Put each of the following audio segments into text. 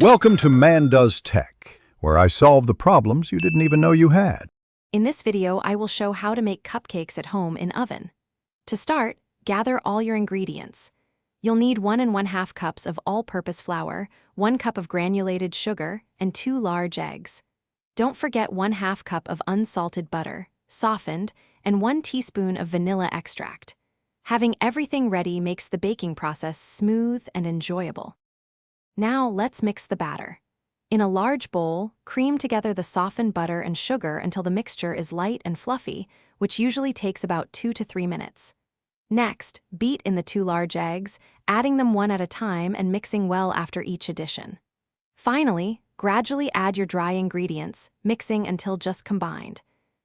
Welcome to Man Does Tech, where I solve the problems you didn't even know you had. In this video, I will show how to make cupcakes at home in oven. To start, gather all your ingredients. You'll need 1 1/2 cups of all-purpose flour, 1 cup of granulated sugar, and 2 large eggs. Don't forget 1/2 cup of unsalted butter, softened, and 1 teaspoon of vanilla extract. Having everything ready makes the baking process smooth and enjoyable. Now let's mix the batter. In a large bowl, cream together the softened butter and sugar until the mixture is light and fluffy, which usually takes about 2 to 3 minutes. Next, beat in the 2 large eggs, adding them one at a time and mixing well after each addition. Finally, gradually add your dry ingredients, mixing until just combined.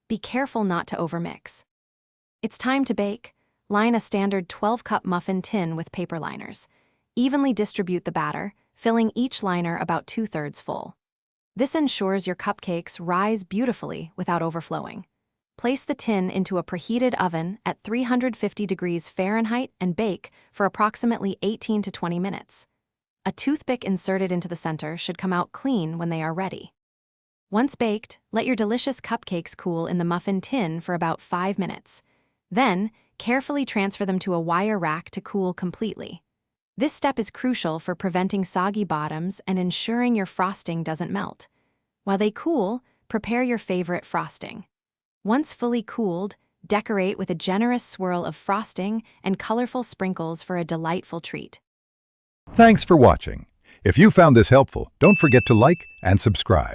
Be careful not to overmix. It's time to bake. Line a standard 12-cup muffin tin with paper liners. Evenly distribute the batter, filling each liner about 2/3 full. This ensures your cupcakes rise beautifully without overflowing. Place the tin into a preheated oven at 350 degrees Fahrenheit and bake for approximately 18 to 20 minutes. A toothpick inserted into the center should come out clean when they are ready. Once baked, let your delicious cupcakes cool in the muffin tin for about 5 minutes. Then, carefully transfer them to a wire rack to cool completely. This step is crucial for preventing soggy bottoms and ensuring your frosting doesn't melt. While they cool, prepare your favorite frosting. Once fully cooled, decorate with a generous swirl of frosting and colorful sprinkles for a delightful treat. Thanks for watching. If you found this helpful, don't forget to like and subscribe.